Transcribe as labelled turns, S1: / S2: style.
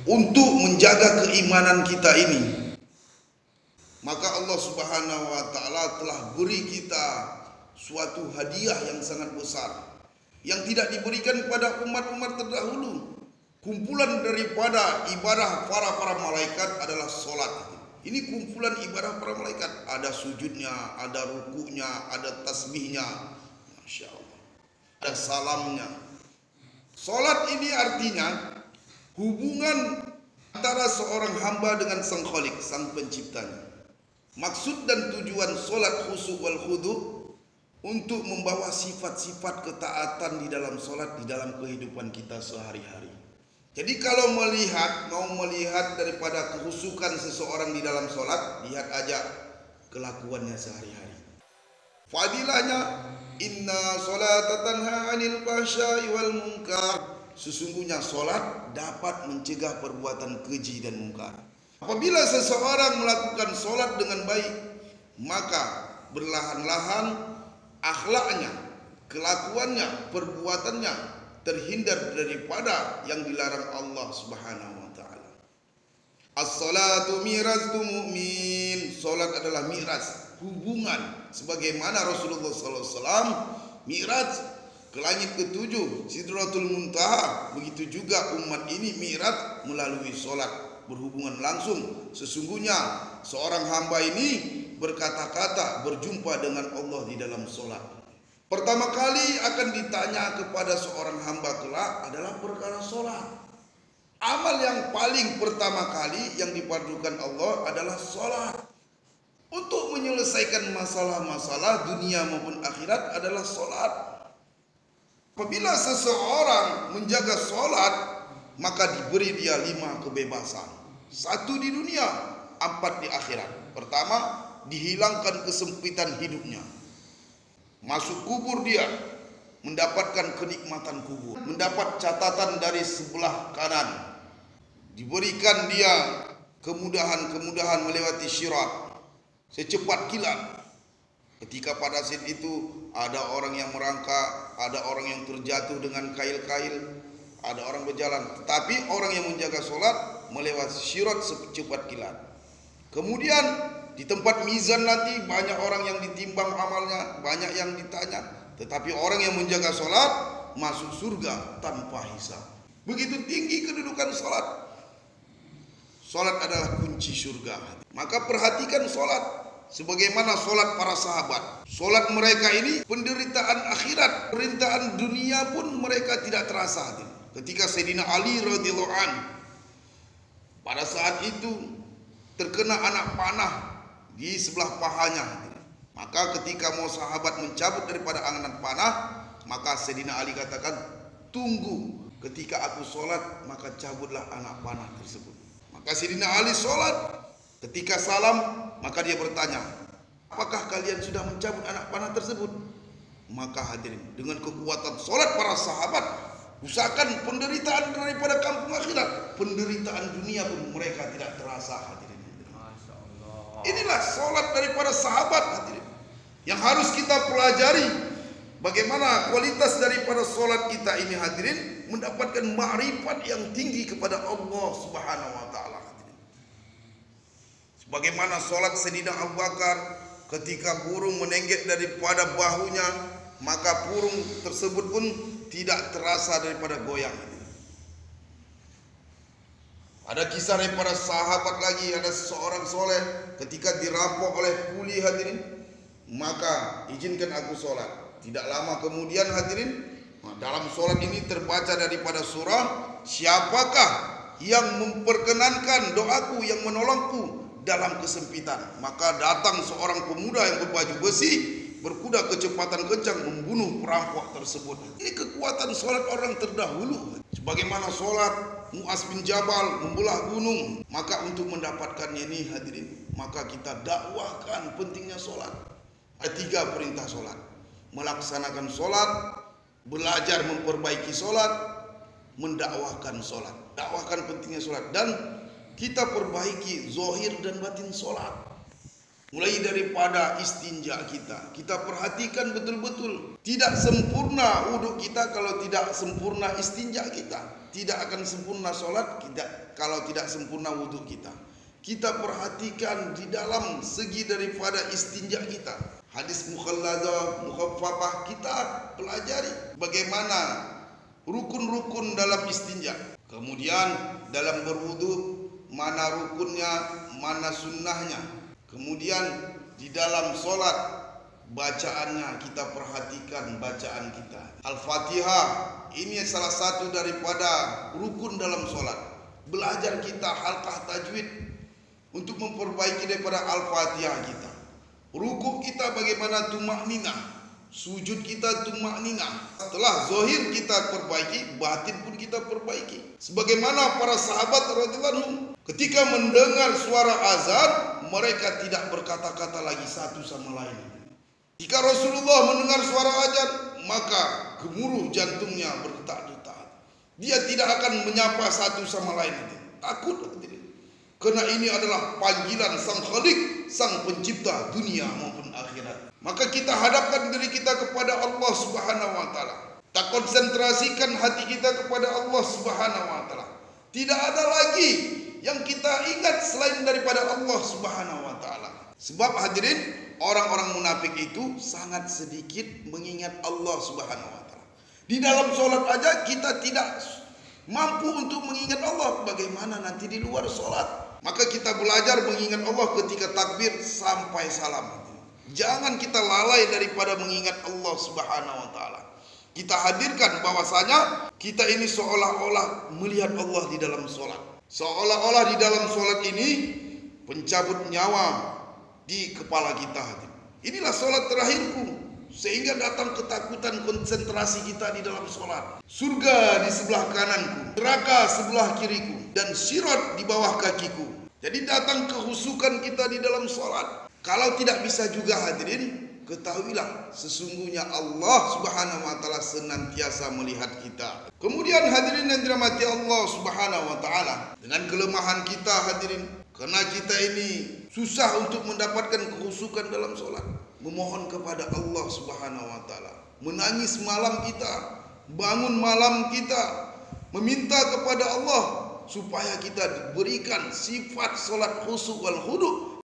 S1: untuk menjaga keimanan kita ini, maka Allah Subhanahu wa taala telah beri kita suatu hadiah yang sangat besar yang tidak diberikan kepada umat-umat terdahulu. Kumpulan daripada ibadah para malaikat adalah solat. Ini kumpulan ibadah para malaikat. Ada sujudnya, ada rukuknya, ada tasbihnya, Masya Allah, ada salamnya. Solat ini artinya hubungan antara seorang hamba dengan sang Khalik, sang penciptanya. Maksud dan tujuan solat khusyuk wal khudu untuk membawa sifat-sifat ketaatan di dalam solat di dalam kehidupan kita sehari-hari. Jadi kalau mau melihat daripada kehusukan seseorang di dalam solat, lihat aja kelakuannya sehari-hari. Fadilahnya, inna sholata tanha 'anil fahsya'i wal munkar. Sesungguhnya solat dapat mencegah perbuatan keji dan mungkar. Apabila seseorang melakukan solat dengan baik, maka berlahan-lahan akhlaknya, kelakuannya, perbuatannya terhindar daripada yang dilarang Allah Subhanahu wa taala. As-salatu mirazul mu'min. Salat adalah mi'raj, hubungan, sebagaimana Rasulullah sallallahu alaihi wasallam mi'raj ke langit ketujuh, Sidratul Muntaha. Begitu juga umat ini mi'raj melalui salat, berhubungan langsung. Sesungguhnya seorang hamba ini berkata-kata berjumpa dengan Allah di dalam salat. Pertama kali akan ditanya kepada seorang hamba kelak adalah perkara solat. Amal yang paling pertama kali yang dipadukan Allah adalah solat. Untuk menyelesaikan masalah-masalah dunia maupun akhirat adalah solat. Apabila seseorang menjaga solat, maka diberi dia 5 kebebasan. 1 di dunia, 4 di akhirat. Pertama, dihilangkan kesempitan hidupnya. Masuk kubur dia mendapatkan kenikmatan kubur, mendapat catatan dari sebelah kanan, diberikan dia kemudahan-kemudahan melewati syirat secepat kilat. Ketika pada saat itu ada orang yang merangkak, ada orang yang terjatuh dengan kail-kail, ada orang berjalan, tetapi orang yang menjaga solat melewati syirat secepat kilat. Kemudian di tempat mizan nanti banyak orang yang ditimbang amalnya, banyak yang ditanya. Tetapi orang yang menjaga solat masuk surga tanpa hisab. Begitu tinggi kedudukan solat. Solat adalah kunci surga. Maka perhatikan solat sebagaimana solat para sahabat. Solat mereka ini penderitaan akhirat, penderitaan dunia pun mereka tidak terasa. Ketika Sayyidina Ali radhiyallahu anhu pada saat itu terkena anak panah di sebelah pahanya, maka ketika mau sahabat mencabut daripada anak panah, maka Sayyidina Ali katakan, tunggu, ketika aku sholat maka cabutlah anak panah tersebut. Maka Sayyidina Ali sholat, ketika salam maka dia bertanya, apakah kalian sudah mencabut anak panah tersebut? Maka hadirin, dengan kekuatan sholat para sahabat, usahakan penderitaan daripada kampung akhirat, penderitaan dunia pun mereka tidak terasa. Hadirin, inilah solat daripada sahabat, hadirin, yang harus kita pelajari. Bagaimana kualitas daripada solat kita ini, hadirin, mendapatkan ma'rifat yang tinggi kepada Allah Subhanahu wa taala, hadirin. Sebagaimana solat Sayyidina Abu Bakar, ketika burung menengget daripada bahunya, maka burung tersebut pun tidak terasa daripada goyang. Ada kisah daripada sahabat lagi, ada seorang soleh ketika dirampok oleh kuli, hadirin, maka izinkan aku sholat. Tidak lama kemudian, hadirin, dalam sholat ini terbaca daripada surah, siapakah yang memperkenankan doaku, yang menolongku dalam kesempitan. Maka datang seorang pemuda yang berbaju besi, berkuda kecepatan kencang, membunuh perampok tersebut. Ini kekuatan sholat orang terdahulu. Sebagaimana sholat Mu'az bin Jabal membelah gunung, maka untuk mendapatkannya ini, hadirin, maka kita dakwahkan pentingnya sholat. Ada 3 perintah sholat: melaksanakan sholat, belajar memperbaiki sholat, mendakwahkan sholat. Dakwahkan pentingnya sholat, dan kita perbaiki zahir dan batin sholat. Mulai daripada istinja kita perhatikan betul-betul. Tidak sempurna wudhu kita kalau tidak sempurna istinja kita. tidak akan sempurna sholat kalau tidak sempurna wudhu kita. Kita perhatikan di dalam segi daripada istinja kita. Hadis mukhalladah, mukhaffafah, kita pelajari bagaimana rukun-rukun dalam istinja. Kemudian dalam berwudu, mana rukunnya, mana sunnahnya. Kemudian di dalam sholat, bacaannya kita perhatikan bacaan kita. Al-Fatihah ini salah satu daripada rukun dalam sholat. Belajar kita halqah tajwid untuk memperbaiki daripada Al-Fatihah kita. Ruku kita bagaimana tumakninah, sujud kita tumakninah. Setelah zahir kita perbaiki, batin pun kita perbaiki. Sebagaimana para sahabat radhiyallahu anhum ketika mendengar suara azan, mereka tidak berkata-kata lagi satu sama lain. Jika Rasulullah mendengar suara azan, maka gemuruh jantungnya berdetak-detak. Dia tidak akan menyapa satu sama lain. Takut. Karena ini adalah panggilan Sang Khalik, Sang Pencipta dunia maupun akhirat. Maka kita hadapkan diri kita kepada Allah Subhanahu wa taala. Tak konsentrasikan hati kita kepada Allah Subhanahu wa taala. Tidak ada lagi yang kita ingat selain daripada Allah Subhanahu wa taala. Sebab hadirin, orang-orang munafik itu sangat sedikit mengingat Allah Subhanahu wa taala. Di dalam sholat aja kita tidak mampu untuk mengingat Allah, bagaimana nanti di luar sholat. Maka kita belajar mengingat Allah ketika takbir sampai salam. Jangan kita lalai daripada mengingat Allah Subhanahu wa taala. Kita hadirkan bahwasanya kita ini seolah-olah melihat Allah di dalam sholat. Seolah-olah di dalam sholat ini pencabut nyawa di kepala kita. Inilah sholat terakhirku. Sehingga datang ketakutan konsentrasi kita di dalam sholat. Surga di sebelah kananku, neraka sebelah kiriku, dan sirat di bawah kakiku. Jadi datang kehusukan kita di dalam sholat. Kalau tidak bisa juga hadirin, ketahuilah sesungguhnya Allah Subhanahu wa taala senantiasa melihat kita. Kemudian hadirin yang dirahmati Allah Subhanahu wa taala, dengan kelemahan kita hadirin, karena kita ini susah untuk mendapatkan kehusukan dalam sholat, memohon kepada Allah Subhanahu wa taala, menangis malam kita, bangun malam kita, meminta kepada Allah supaya kita diberikan sifat sholat khusyuk wal khudu